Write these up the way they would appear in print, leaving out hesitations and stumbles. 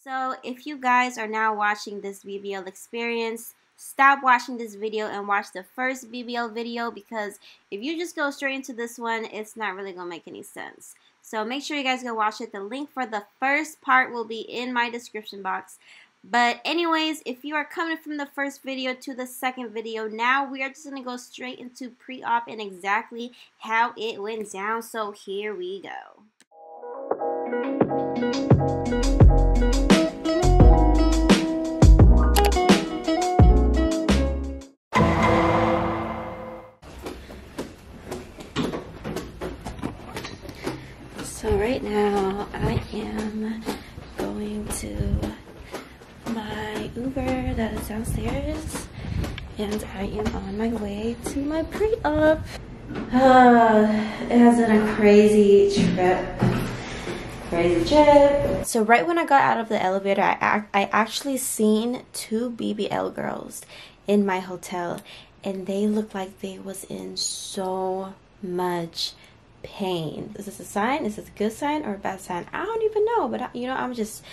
So if you guys are now watching this BBL experience, stop watching this video and watch the first BBL video, because if you just go straight into this one, it's not really gonna make any sense. So make sure you guys go watch it. The link for the first part will be in my description box. But anyways, if you are coming from the first video to the second video, now we are just gonna go straight into pre-op and exactly how it went down. So here we go. So right now I am going to my Uber that is downstairs, and I am on my way to my pre-op. It has been a crazy trip. So right when I got out of the elevator, I actually seen two BBL girls in my hotel, and they looked like they was in so much pain. Is this a sign? Is this a good sign or a bad sign? I don't even know, but you know, I'm just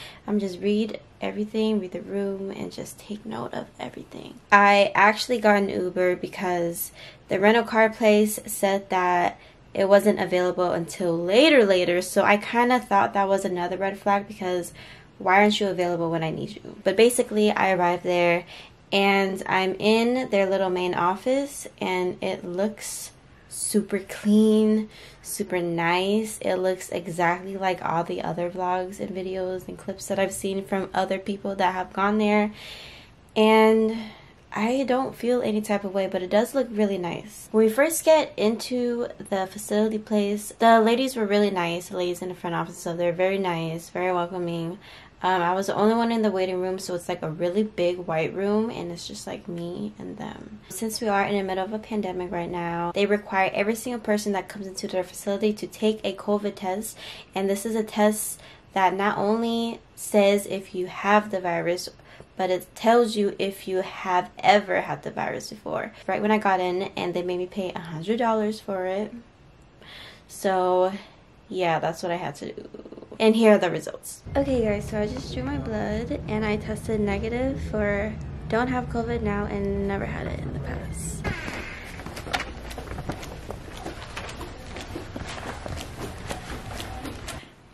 read everything, read the room, and just take note of everything. I actually got an Uber because the rental car place said that it wasn't available until later, so I kind of thought that was another red flag, because why aren't you available when I need you? But basically I arrived there and I'm in their little main office, and it looks super clean, super nice. It looks exactly like all the other vlogs and videos and clips that I've seen from other people that have gone there, and I don't feel any type of way, but it does look really nice. When we first get into the facility place, the ladies were really nice, the ladies in the front office, so they're very nice, very welcoming. I was the only one in the waiting room, so it's like a really big white room, and it's just like me and them. Since we are in the middle of a pandemic right now, they require every single person that comes into their facility to take a COVID test, and this is a test that not only says if you have the virus, but it tells you if you have ever had the virus before. Right when I got in, and they made me pay $100 for it. So yeah, that's what I had to do. And here are the results. Okay guys, so I just drew my blood and I tested negative for don't have COVID now and never had it in the past.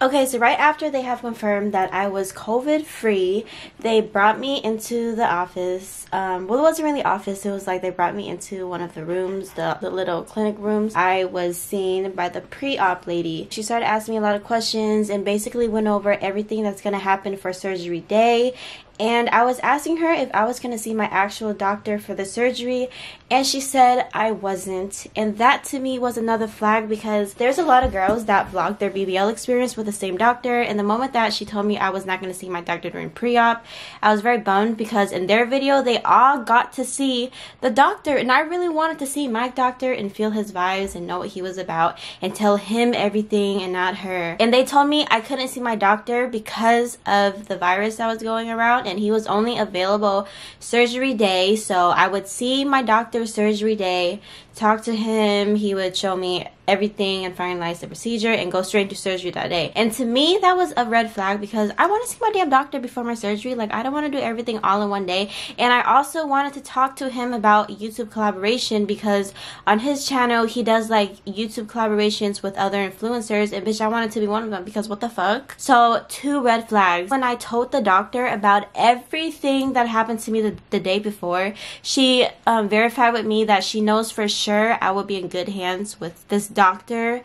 Okay, so right after they have confirmed that I was COVID free, they brought me into the office. Well, it wasn't really office, it was like they brought me into one of the rooms, the little clinic rooms. I was seen by the pre-op lady. She started asking me a lot of questions and basically went over everything that's gonna happen for surgery day. And I was asking her if I was going to see my actual doctor for the surgery, and she said I wasn't. And that to me was another flag, because there's a lot of girls that vlog their BBL experience with the same doctor, and the moment that she told me I was not going to see my doctor during pre-op, I was very bummed, because in their video they all got to see the doctor, and I really wanted to see my doctor and feel his vibes and know what he was about and tell him everything and not her. And they told me I couldn't see my doctor because of the virus that was going around, and he was only available surgery day. So I would see my doctor surgery day, talk to him, he would show me everything and finalize the procedure and go straight to surgery that day. And to me that was a red flag, because I want to see my damn doctor before my surgery. Like, I don't want to do everything all in one day. And I also wanted to talk to him about YouTube collaboration, because on his channel he does like YouTube collaborations with other influencers, and bitch, I wanted to be one of them, because what the fuck. So two red flags. When I told the doctor about everything that happened to me the day before, she verified with me that she knows for sure I would be in good hands with this doctor,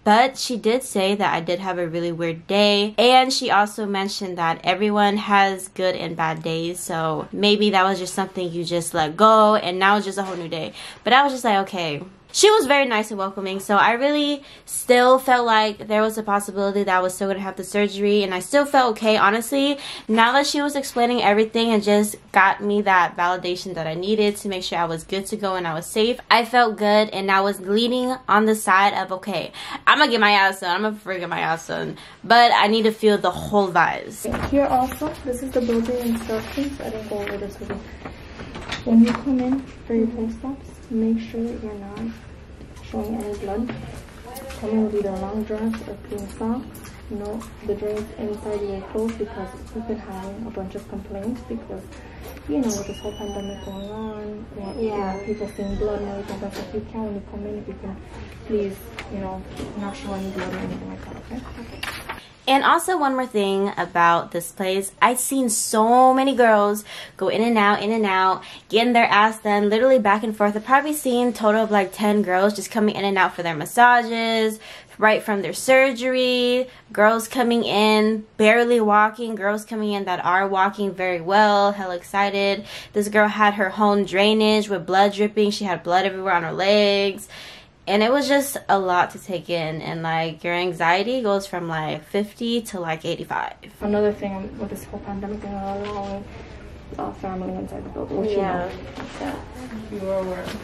but she did say that I did have a really weird day, and she also mentioned that everyone has good and bad days, so maybe that was just something you just let go and now it's just a whole new day. But I was just like, okay. She was very nice and welcoming, so I really still felt like there was a possibility that I was still going to have the surgery, and I still felt okay, honestly. Now that she was explaining everything and just got me that validation that I needed to make sure I was good to go and I was safe, I felt good, and I was leaning on the side of, okay, I'm going to get my ass done, I'm going to freaking my ass done, but I need to feel the whole vibes. Here also, this is the building instructions. I didn't go over this with you. When you come in for your post-ops, make sure that you're not showing any blood. Come in with either a long dress or clean socks. the drains inside your clothes, because we could have a bunch of complaints because, with this whole pandemic going on, people seeing blood and everything. But if you can, when you come in, if you can please, not show any blood or anything like that, okay? And also one more thing about this place, I've seen so many girls go in and out, getting their ass done, literally back and forth. I've probably seen a total of like 10 girls just coming in and out for their massages, right from their surgery, girls coming in, barely walking, girls coming in that are walking very well, hell excited. This girl had her own drainage with blood dripping. She had blood everywhere on her legs. And it was just a lot to take in, and like your anxiety goes from like 50 to like 85. Another thing with this whole pandemic, they're not allowing family inside the building, which you were aware of.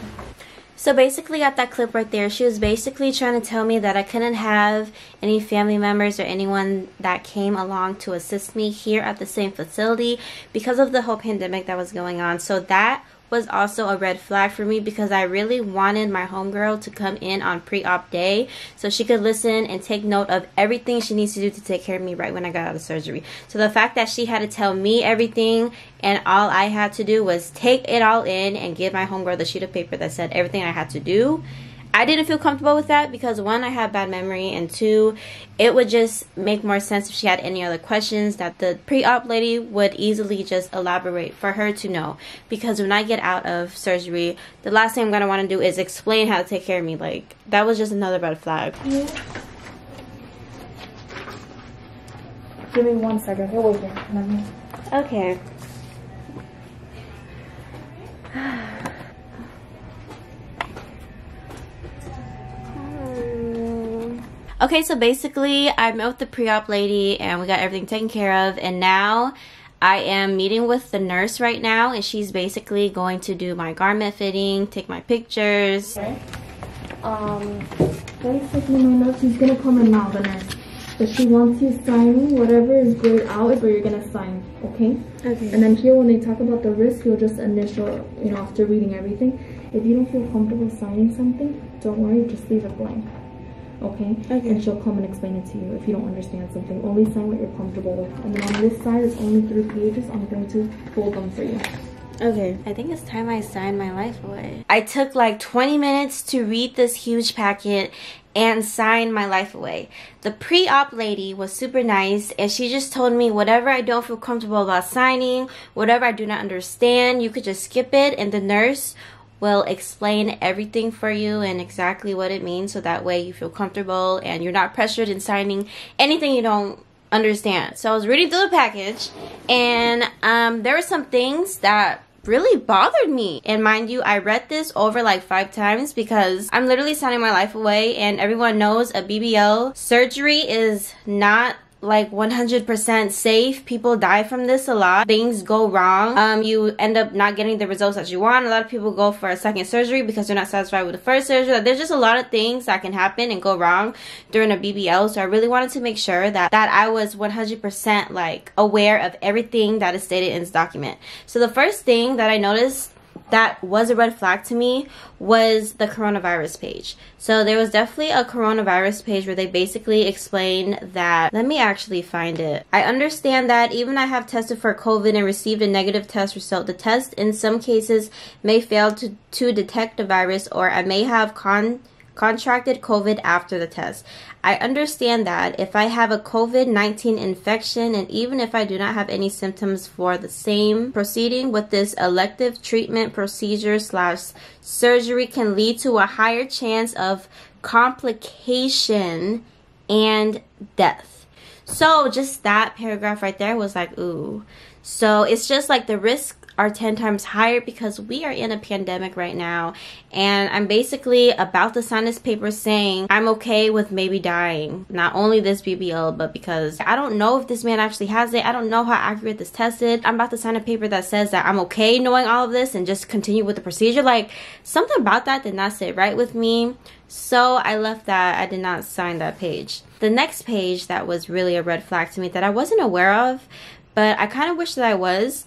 So basically at that clip right there, she was basically trying to tell me that I couldn't have any family members or anyone that came along to assist me here at the same facility because of the whole pandemic that was going on. So that was also a red flag for me, because I really wanted my homegirl to come in on pre-op day so she could listen and take note of everything she needs to do to take care of me right when I got out of surgery. So the fact that she had to tell me everything and all I had to do was take it all in and give my homegirl the sheet of paper that said everything I had to do, I didn't feel comfortable with that, because one, I have bad memory, and two, it would just make more sense if she had any other questions that the pre-op lady would easily just elaborate for her to know. Because when I get out of surgery, the last thing I'm going to want to do is explain how to take care of me. Like, that was just another red flag. Give me 1 second. Here, wait here. Okay. Okay, so basically I met with the pre-op lady and we got everything taken care of, and now I am meeting with the nurse right now, and she's basically going to do my garment fitting, take my pictures. Okay. Basically my nurse, she's gonna come in now, the nurse. But she wants you signing whatever is grayed out is where you're gonna sign, okay? Okay. And then here when they talk about the risk, you'll just initial, after reading everything. If you don't feel comfortable signing something, don't worry, just leave it blank. Okay? And she'll come and explain it to you if you don't understand something. Only sign what you're comfortable with. And then on this side, it's only 3 pages. I'm going to fold them for you. Okay. I think it's time I sign my life away. I took like 20 minutes to read this huge packet and sign my life away. The pre-op lady was super nice, and she just told me whatever I don't feel comfortable about signing, whatever I do not understand, you could just skip it, and the nurse will explain everything for you and exactly what it means, so that way you feel comfortable and you're not pressured in signing anything you don't understand. So I was reading through the package, and there were some things that really bothered me. And mind you, I read this over like 5 times because I'm literally signing my life away, and everyone knows a BBL surgery is not like 100% safe. People die from this a lot. Things go wrong. You end up not getting the results that you want. A lot of people go for a second surgery because they're not satisfied with the first surgery. There's just a lot of things that can happen and go wrong during a BBL. So I really wanted to make sure that I was 100% like aware of everything that is stated in this document. So the first thing that I noticed that was a red flag to me was the coronavirus page. So there was definitely a coronavirus page where they basically explain that, let me actually find it. I understand that even I have tested for COVID and received a negative test result, the test in some cases may fail to detect the virus, or I may have contracted COVID after the test. I understand that if I have a COVID-19 infection, and even if I do not have any symptoms for the same, proceeding with this elective treatment procedure / surgery can lead to a higher chance of complication and death. So just that paragraph right there was like, ooh. So it's just like the risk are 10 times higher because we are in a pandemic right now, and I'm basically about to sign this paper saying I'm okay with maybe dying. Not only this BBL, but because I don't know if this man actually has it. I don't know how accurate this test is. I'm about to sign a paper that says that I'm okay knowing all of this and just continue with the procedure. Like, something about that did not sit right with me, so I left that. I did not sign that page. The next page that was really a red flag to me that I wasn't aware of, but I kind of wish that I was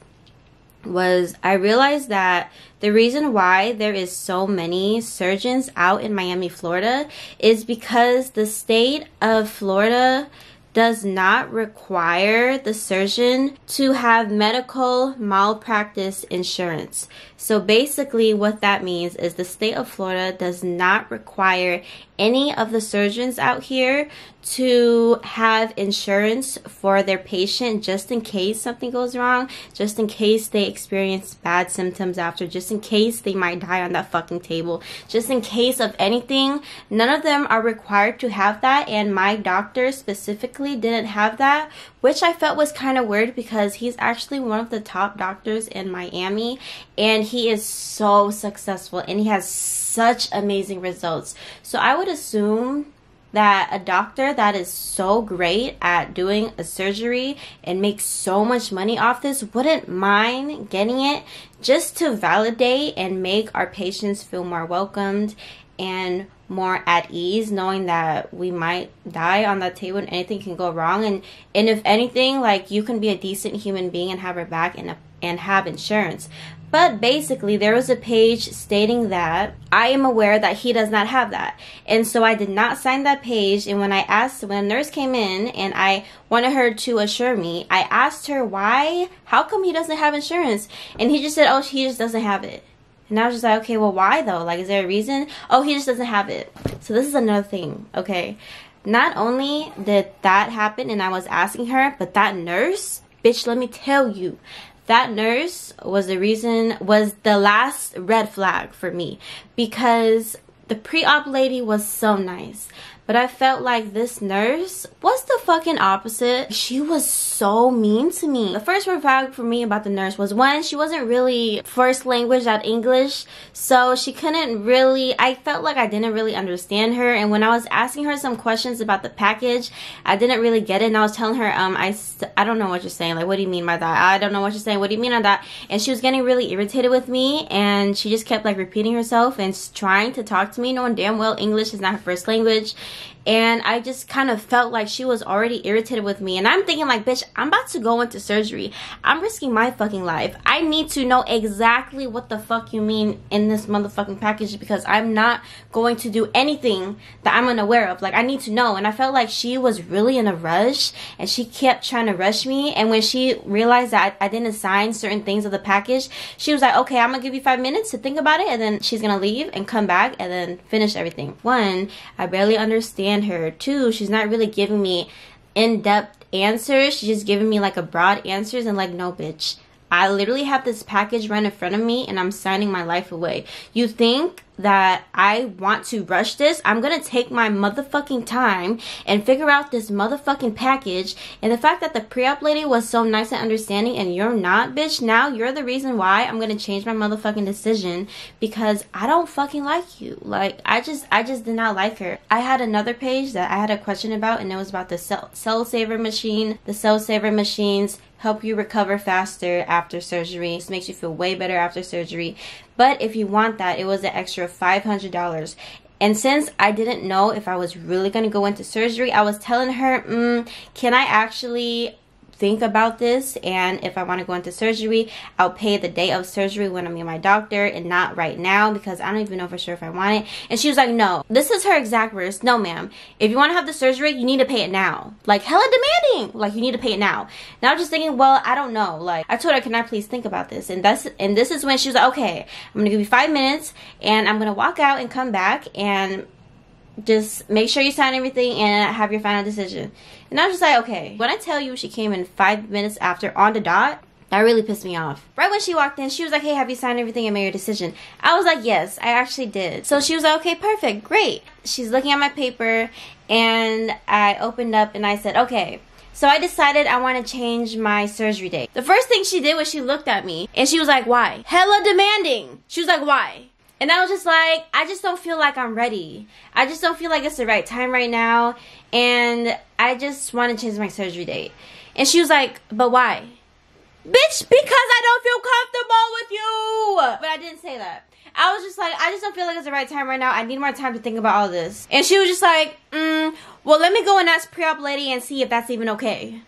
I realized that the reason why there is so many surgeons out in Miami, Florida is because the state of Florida does not require the surgeon to have medical malpractice insurance. So basically what that means is the state of Florida does not require any of the surgeons out here to have insurance for their patient, just in case something goes wrong, just in case they experience bad symptoms after, just in case they might die on that fucking table, just in case of anything. None of them are required to have that, and my doctor specifically didn't have that, which I felt was kind of weird because he's actually one of the top doctors in Miami, and he is so successful and he has such amazing results. So I would assume that a doctor that is so great at doing a surgery and makes so much money off this wouldn't mind getting it just to validate and make our patients feel more welcomed and more at ease, knowing that we might die on that table and anything can go wrong, and if anything, like, you can be a decent human being and have our back and have insurance. But basically, there was a page stating that I am aware that he does not have that. And so I did not sign that page. And when a nurse came in and I wanted her to assure me, I asked her why, how come he doesn't have insurance? And he just said, oh, he just doesn't have it. And I was just like, okay, well, why though? Like, is there a reason? Oh, he just doesn't have it. So this is another thing, okay? Not only did that happen and I was asking her, but that nurse, bitch, let me tell you, that nurse was the last red flag for me, because the pre-op lady was so nice, but I felt like this nurse was the fucking opposite. She was so mean to me. The first red flag for me about the nurse was, one, she wasn't really first language at English, so she couldn't really, I felt like I didn't really understand her, and when I was asking her some questions about the package, I didn't really get it, and I was telling her, I don't know what you're saying, like, what do you mean by that? I don't know what you're saying, what do you mean on that? And she was getting really irritated with me, and she just kept like repeating herself and trying to talk to me, knowing damn well English is not her first language. And I just kind of felt like she was already irritated with me. And I'm thinking like, bitch, I'm about to go into surgery. I'm risking my fucking life. I need to know exactly what the fuck you mean in this motherfucking package, because I'm not going to do anything that I'm unaware of. Like, I need to know. And I felt like she was really in a rush and she kept trying to rush me. And when she realized that I didn't sign certain things of the package, she was like, okay, I'm gonna give you 5 minutes to think about it, and then she's gonna leave and come back and then finish everything. One, I barely understand her. Two, she's not really giving me in-depth answers. She's just giving me like a broad answers, and like, no bitch, I literally have this package right in front of me and I'm signing my life away. You think that I want to rush this? I'm gonna take my motherfucking time and figure out this motherfucking package. And the fact that the pre-op lady was so nice and understanding and you're not, bitch, now you're the reason why I'm gonna change my motherfucking decision, because I don't fucking like you. Like, I just did not like her. I had another page that I had a question about, and it was about the cell saver machine. The cell saver machines help you recover faster after surgery. This makes you feel way better after surgery. But if you want that, it was an extra $500. And since I didn't know if I was really going to go into surgery, I was telling her, can I actually think about this, and if I want to go into surgery, I'll pay the day of surgery when I'm in my doctor and not right now, because I don't even know for sure if I want it. And she was like, no. This is her exact words. No, ma'am. If you want to have the surgery, you need to pay it now. Like, hella demanding. Like, you need to pay it now. Now I'm just thinking, well, I don't know. Like, I told her, can I please think about this? And this is when she was like, okay, I'm going to give you 5 minutes and I'm going to walk out and come back and just make sure you sign everything and have your final decision. And I was just like, okay. When I tell you she came in 5 minutes after on the dot, that really pissed me off. Right when she walked in, she was like, hey, have you signed everything and made your decision? I was like, yes, I actually did. So she was like, okay, perfect, great. She's looking at my paper, and I opened up and I said, okay, so I decided I want to change my surgery date. The first thing she did was she looked at me and she was like, why? Hella demanding. She was like, why? And I was just like, I just don't feel like I'm ready. I just don't feel like it's the right time right now. And I just want to change my surgery date. And she was like, but why? Bitch, because I don't feel comfortable with you. But I didn't say that. I was just like, I just don't feel like it's the right time right now. I need more time to think about all this. And she was just like, well, let me go and ask pre-op lady and see if that's even okay.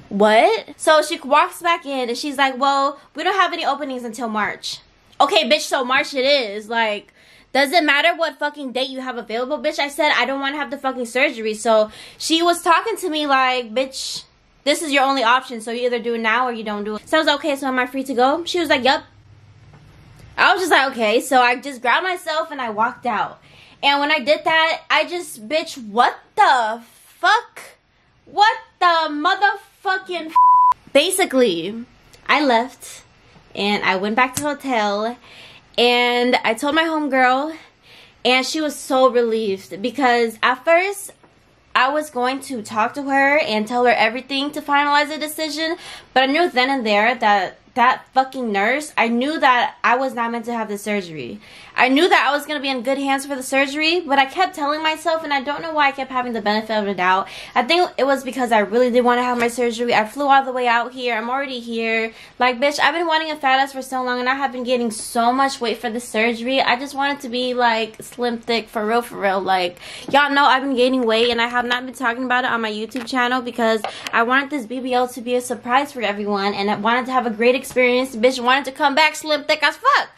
What? So she walks back in and she's like, well, we don't have any openings until March. Okay, bitch, so March it is. Like, Does it matter what fucking date you have available, bitch? I said I don't want to have the fucking surgery. So she was talking to me like, bitch, this is your only option. So you either do it now or you don't do it. So I was like, okay, so am I free to go? She was like, yep. I was just like, okay. So I just grabbed myself and I walked out. And when I did that, I just, bitch, what the fuck? What the motherfucking Basically, I left and I went back to the hotel and I told my homegirl, and she was so relieved because at first I was going to talk to her and tell her everything to finalize the decision, but I knew then and there that that fucking nurse, I knew that I was not meant to have the surgery. I knew that I was going to be in good hands for the surgery, but I kept telling myself, and I don't know why I kept having the benefit of the doubt. I think it was because I really did want to have my surgery. I flew all the way out here. I'm already here. Like, bitch, I've been wanting a fat ass for so long, and I have been getting so much weight for the surgery. I just wanted to be, like, slim thick, for real, for real. Like, y'all know I've been gaining weight, and I have not been talking about it on my YouTube channel because I wanted this BBL to be a surprise for everyone, and I wanted to have a great experience. The bitch wanted to come back slim thick as fuck.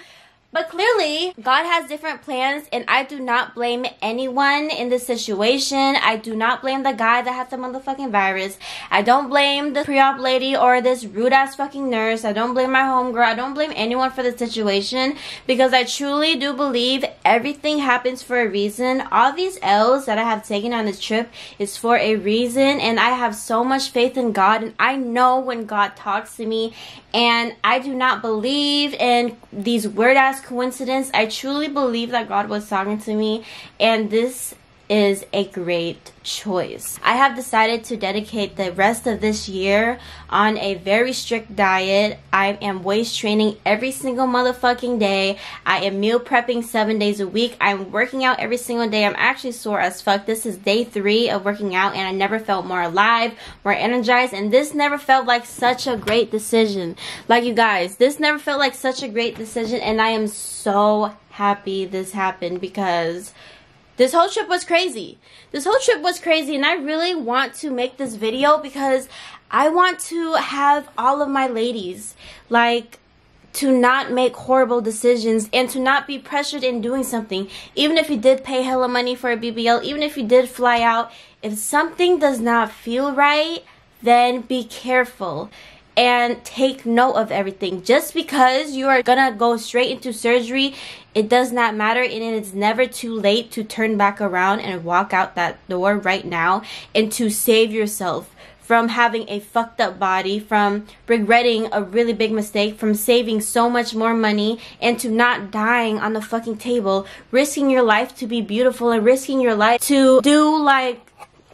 But clearly, God has different plans, and I do not blame anyone in this situation. I do not blame the guy that had the motherfucking virus. I don't blame the pre-op lady or this rude-ass fucking nurse. I don't blame my homegirl. I don't blame anyone for the situation because I truly do believe everything happens for a reason. All these L's that I have taken on this trip is for a reason, and I have so much faith in God, and I know when God talks to me, and I do not believe in these weird-ass coincidence. I truly believe that God was talking to me, and this is a great choice. I have decided to dedicate the rest of this year on a very strict diet. I am waist training every single motherfucking day. I am meal prepping 7 days a week. I'm working out every single day. I'm actually sore as fuck. This is day 3 of working out, and I never felt more alive, more energized, and this never felt like such a great decision. Like, you guys, this never felt like such a great decision, and I am so happy this happened because this whole trip was crazy. This whole trip was crazy, and I really want to make this video because I want to have all of my ladies, like, to not make horrible decisions and to not be pressured in doing something. Even if you did pay hella money for a BBL, even if you did fly out, if something does not feel right, then be careful and take note of everything. Just because you are gonna go straight into surgery, it does not matter, and it is never too late to turn back around and walk out that door right now and to save yourself from having a fucked up body, from regretting a really big mistake, from saving so much more money, and to not dying on the fucking table, risking your life to be beautiful and risking your life to do like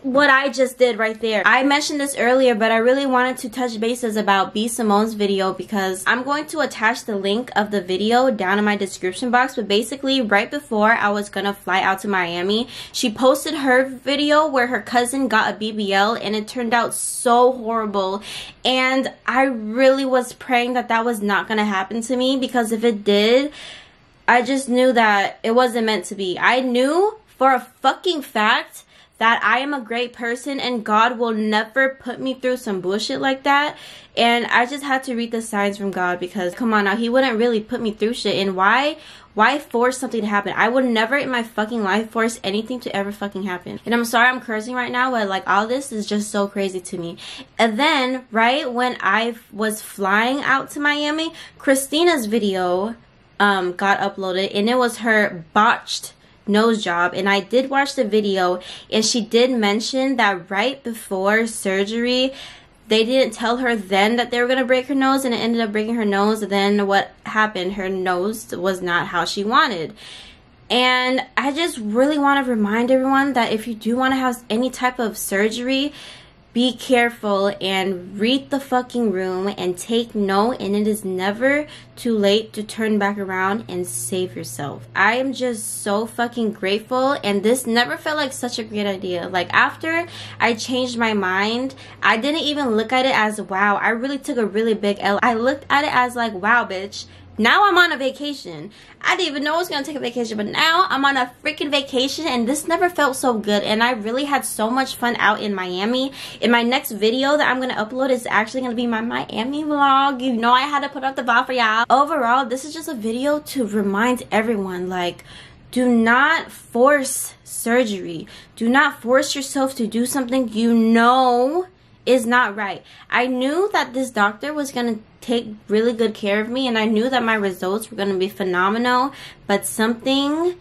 what I just did right there. I mentioned this earlier, but I really wanted to touch bases about B. Simone's video because I'm going to attach the link of the video down in my description box. But basically, right before I was gonna fly out to Miami, she posted her video where her cousin got a BBL, and it turned out so horrible. And I really was praying that that was not gonna happen to me, because if it did, I just knew that it wasn't meant to be. I knew for a fucking fact that I am a great person and God will never put me through some bullshit like that. And I just had to read the signs from God, because come on now, he wouldn't really put me through shit. And why force something to happen? I would never in my fucking life force anything to ever fucking happen. And I'm sorry I'm cursing right now, but like, all this is just so crazy to me. And then right when I was flying out to Miami, Christina's video got uploaded, and it was her botched nose job. And I did watch the video, and she did mention that right before surgery they didn't tell her then that they were gonna break her nose, and it ended up breaking her nose. And then what happened, her nose was not how she wanted. And I just really want to remind everyone that if you do want to have any type of surgery, be careful and read the fucking room and take note, and it is never too late to turn back around and save yourself. I am just so fucking grateful, and this never felt like such a great idea. Like, after I changed my mind, I didn't even look at it as, wow, I really took a really big L. I looked at it as like, wow, bitch, now I'm on a vacation. I didn't even know I was going to take a vacation, but now I'm on a freaking vacation, and this never felt so good. And I really had so much fun out in Miami. In my next video that I'm going to upload is actually going to be my Miami vlog. You know I had to put up the vlog for y'all. Overall, this is just a video to remind everyone, like, Do not force surgery. Do not force yourself to do something you know is not right. I knew that this doctor was going to take really good care of me, and I knew that my results were going to be phenomenal, but something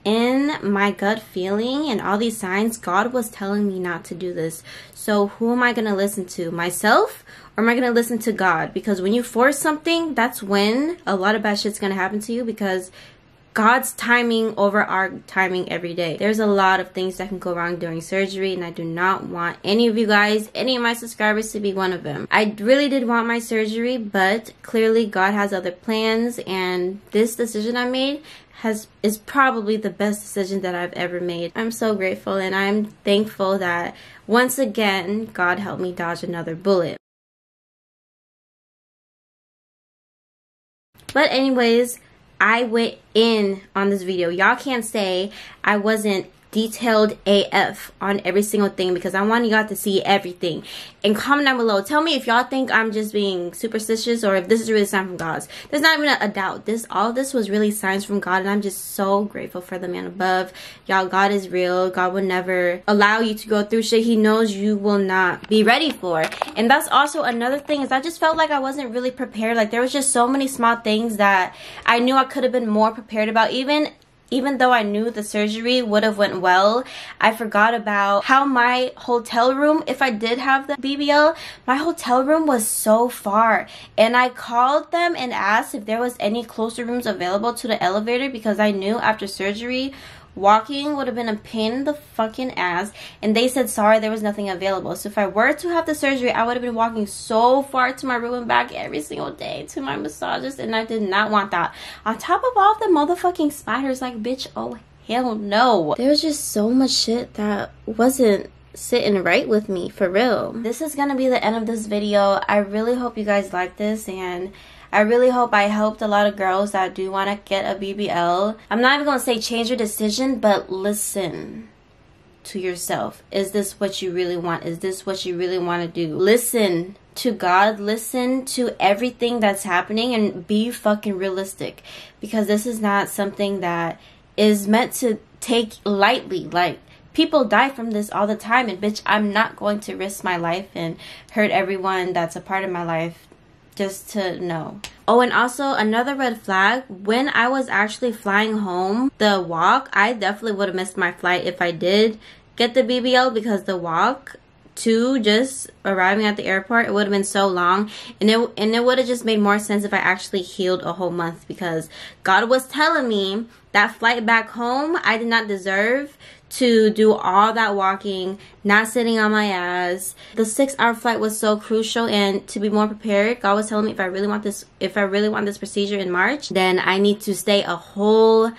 in my gut feeling and all these signs, God was telling me not to do this. So who am I going to listen to? Myself? Or am I going to listen to God? Because when you force something, that's when a lot of bad shit's going to happen to you, because God's timing over our timing every day. There's a lot of things that can go wrong during surgery, and I do not want any of you guys, any of my subscribers, to be one of them. I really did want my surgery, but clearly God has other plans, and this decision I made is probably the best decision that I've ever made. I'm so grateful, and I'm thankful that once again God helped me dodge another bullet. But anyways, I went in on this video. Y'all can't say I wasn't detailed AF on every single thing, because I want y'all to see everything. And comment down below. Tell me if y'all think I'm just being superstitious, or if this is really a sign from God. There's not even a doubt. All this was really signs from God, and I'm just so grateful for the man above. Y'all, God is real. God will never allow you to go through shit He knows you will not be ready for. And that's also another thing, is I just felt like I wasn't really prepared. Like, there was just so many small things that I knew I could have been more prepared about. Even though I knew the surgery would have went well, I forgot about how my hotel room, if I did have the BBL, my hotel room was so far. And I called them and asked if there was any closer rooms available to the elevator, because I knew after surgery, walking would have been a pain in the fucking ass, and they said sorry, there was nothing available. So if I were to have the surgery, I would have been walking so far to my room and back every single day to my massages, and I did not want that. On top of all the motherfucking spiders, like, bitch, oh hell no. There was just so much shit that wasn't sitting right with me, for real. This is gonna be the end of this video. I really hope you guys like this, and I really hope I helped a lot of girls that do want to get a BBL. I'm not even going to say change your decision, but listen to yourself. Is this what you really want? Is this what you really want to do? Listen to God. Listen to everything that's happening, and be fucking realistic, because this is not something that is meant to take lightly. Like, people die from this all the time, and bitch, I'm not going to risk my life and hurt everyone that's a part of my life just to know. Oh, and also another red flag, when I was actually flying home, the walk, I definitely would have missed my flight if I did get the BBL, because the walk to just arriving at the airport, it would have been so long, and it would have just made more sense if I actually healed a whole month, because God was telling me that flight back home, I did not deserve to do all that walking, not sitting on my ass. The 6-hour flight was so crucial, and to be more prepared, God was telling me if I really want this procedure in March, then I need to stay a whole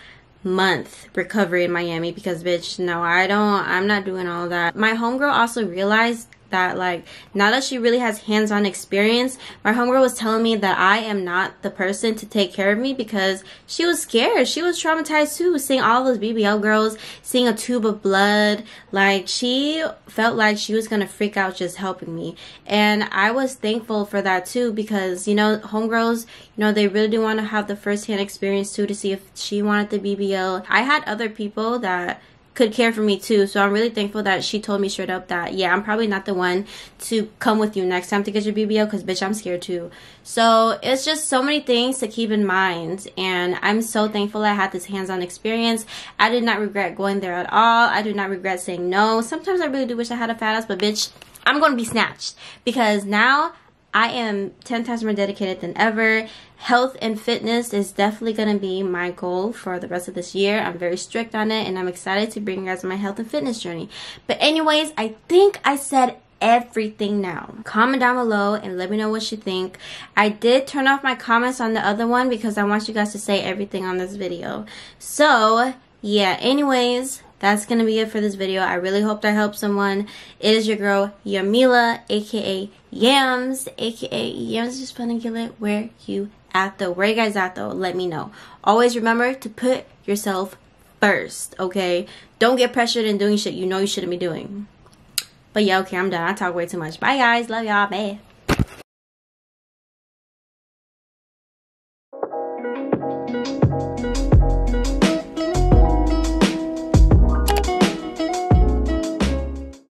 month recovery in Miami, because bitch, no, I'm not doing all that. My homegirl also realized that, like, now that she really has hands-on experience, my homegirl was telling me that I am not the person to take care of me, because she was scared. She was traumatized too, seeing all those BBL girls, seeing a tube of blood. Like, she felt like she was gonna freak out just helping me, and I was thankful for that too, because, you know, homegirls, you know, they really do want to have the first-hand experience too, to see if she wanted the BBL. I had other people that could care for me too, so I'm really thankful that she told me straight up that, yeah, I'm probably not the one to come with you next time to get your BBL, because bitch, I'm scared too. So it's just so many things to keep in mind, and I'm so thankful I had this hands-on experience. I did not regret going there at all. I do not regret saying no. Sometimes I really do wish I had a fat ass, but bitch, I'm gonna be snatched, because now I am 10 times more dedicated than ever. Health and fitness is definitely going to be my goal for the rest of this year. I'm very strict on it, and I'm excited to bring you guys on my health and fitness journey. But anyways, I think I said everything now. Comment down below and let me know what you think. I did turn off my comments on the other one, because I want you guys to say everything on this video. So yeah, anyways, that's gonna be it for this video. I really hope that helped someone. It is your girl Yamila, aka Yams, aka YAMZINTHISBITCHFINNAGETLITWYAT. Where you at though? Where you guys at though? Let me know. Always remember to put yourself first, okay? Don't get pressured in doing shit you know you shouldn't be doing. But yeah, okay, I'm done. I talk way too much. Bye guys, love y'all, bye.